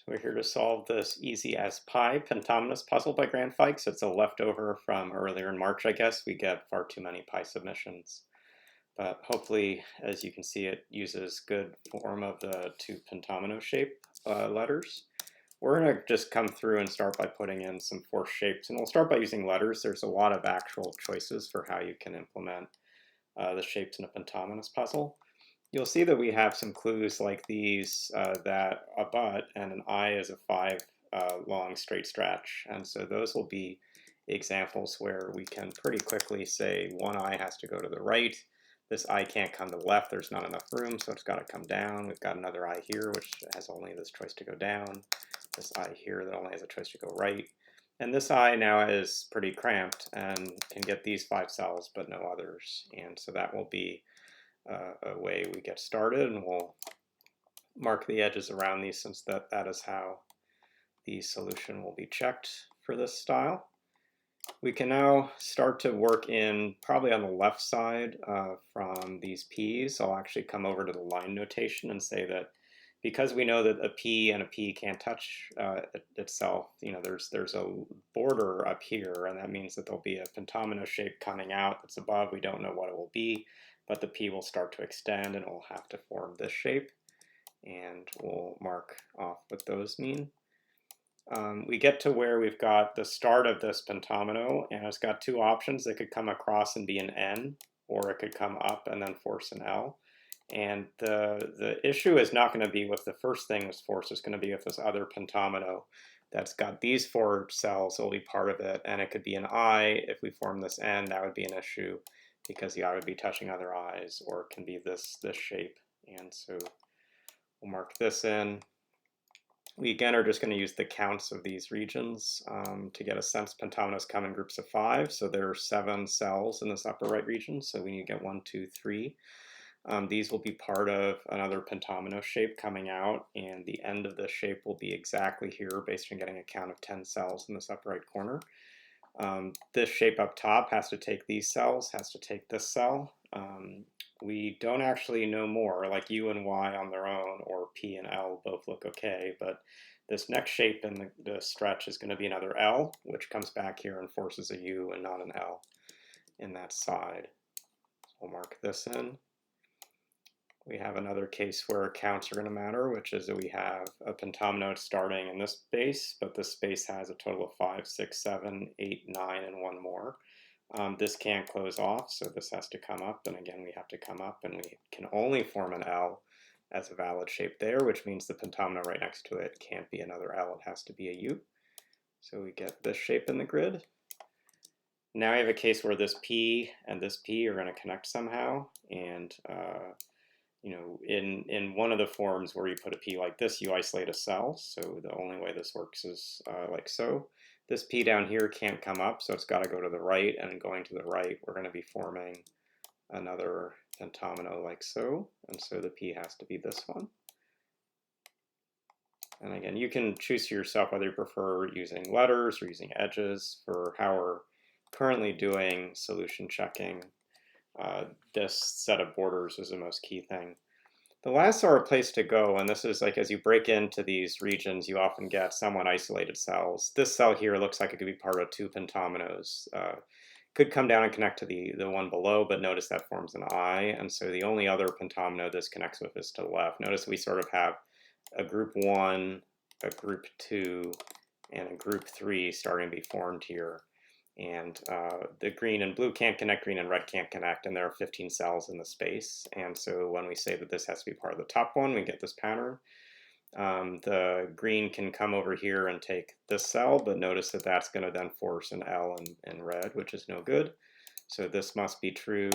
So we're here to solve this easy as pie pentominoes puzzle by Grand Fikes. It's a leftover from earlier in March, I guess. We get far too many pie submissions. But hopefully, as you can see, it uses good form of the two pentomino shape letters. We're going to just come through and start by putting in some forced shapes. And we'll start by using letters. There's a lot of actual choices for how you can implement the shapes in a pentominoes puzzle. You'll see that we have some clues like these, that a butt and an eye is a 5 long straight stretch. And so those will be examples where we can pretty quickly say one eye has to go to the right. This eye can't come to the left. There's not enough room, so it's got to come down. We've got another eye here, which has only this choice to go down. This eye here that only has a choice to go right. And this eye now is pretty cramped and can get these 5 cells, but no others. And so that will be a way we get started, and we'll mark the edges around these since that is how the solution will be checked for this style. We can now start to work in probably on the left side from these P's. I'll actually come over to the line notation and say that because we know that a P and a P can't touch itself, there's a border up here, and that means that there'll be a pentomino shape coming out that's above. We don't know what it will be, but the P will start to extend and it will have to form this shape. And we'll mark off what those mean. We get to where we've got the start of this pentomino, and it's got two options. It could come across and be an N, or it could come up and then force an L. And the issue is not going to be with the first thing this force, it's going to be with this other pentomino that's got these 4 cells will be part of it, and it could be an eye. If we form this N, that would be an issue because the eye would be touching other eyes, or it can be this shape. And so we'll mark this in. We again are just going to use the counts of these regions to get a sense. Pentominoes come in groups of 5, so there are 7 cells in this upper right region, so we need to get 1, 2, 3. These will be part of another pentomino shape coming out, and the end of this shape will be exactly here based on getting a count of 10 cells in this upper right corner. This shape up top has to take these cells, has to take this cell. We don't actually know more, like U and Y on their own, or P and L both look okay, but this next shape in the stretch is going to be another L, which comes back here and forces a U and not an L in that side. So we'll mark this in. We have another case where counts are going to matter, which is that we have a pentomino starting in this space, but this space has a total of 5, 6, 7, 8, 9, and 1 more. This can't close off, so this has to come up, and again we have to come up, and we can only form an L as a valid shape there, which means the pentomino right next to it can't be another L, it has to be a U. So we get this shape in the grid. Now we have a case where this P and this P are going to connect somehow, and in one of the forms where you put a P like this, you isolate a cell, so the only way this works is like so. This P down here can't come up, so it's got to go to the right, and going to the right, we're going to be forming another pentomino like so, and so the P has to be this one. And again, you can choose for yourself whether you prefer using letters or using edges. For how we're currently doing solution checking, this set of borders is the most key thing. The last are a place to go, and this is like as you break into these regions, you often get somewhat isolated cells. This cell here looks like it could be part of 2 pentominoes. Could come down and connect to the one below, but notice that forms an eye, and so the only other pentomino this connects with is to the left. Notice we sort of have a group 1, a group 2, and a group 3 starting to be formed here. And the green and blue can't connect, green and red can't connect, and there are 15 cells in the space. And so when we say that this has to be part of the top one, we get this pattern. The green can come over here and take this cell, but notice that that's going to then force an L in red, which is no good. So this must be true.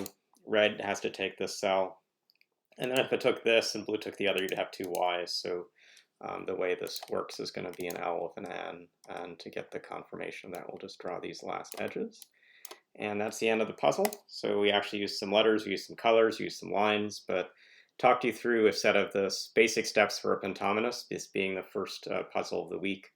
Red has to take this cell. And then if it took this and blue took the other, you'd have 2 Ys. So the way this works is going to be an L with an N, and to get the confirmation of that, we'll just draw these last edges. And that's the end of the puzzle. So we actually used some letters, we used some colors, we used some lines, but talked you through a set of the basic steps for a pentominoes, this being the first puzzle of the week.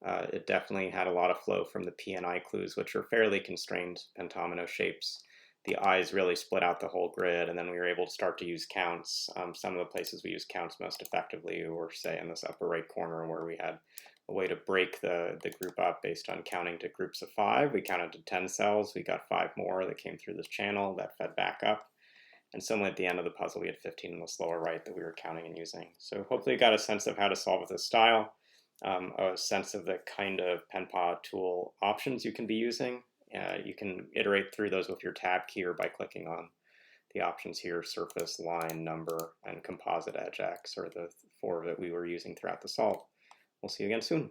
It definitely had a lot of flow from the P and I clues, which are fairly constrained pentomino shapes. the eyes really split out the whole grid, and then we were able to start to use counts. Some of the places we used counts most effectively were, say, in this upper right corner where we had a way to break the group up based on counting to groups of 5. We counted to 10 cells. We got 5 more that came through this channel that fed back up. And similarly at the end of the puzzle, we had 15 in this lower right that we were counting and using. So hopefully you got a sense of how to solve with this style, a sense of the kind of PenPa tool options you can be using. You can iterate through those with your tab key or by clicking on the options here: surface, line, number, and composite edge X, or the 4 that we were using throughout the solve. We'll see you again soon.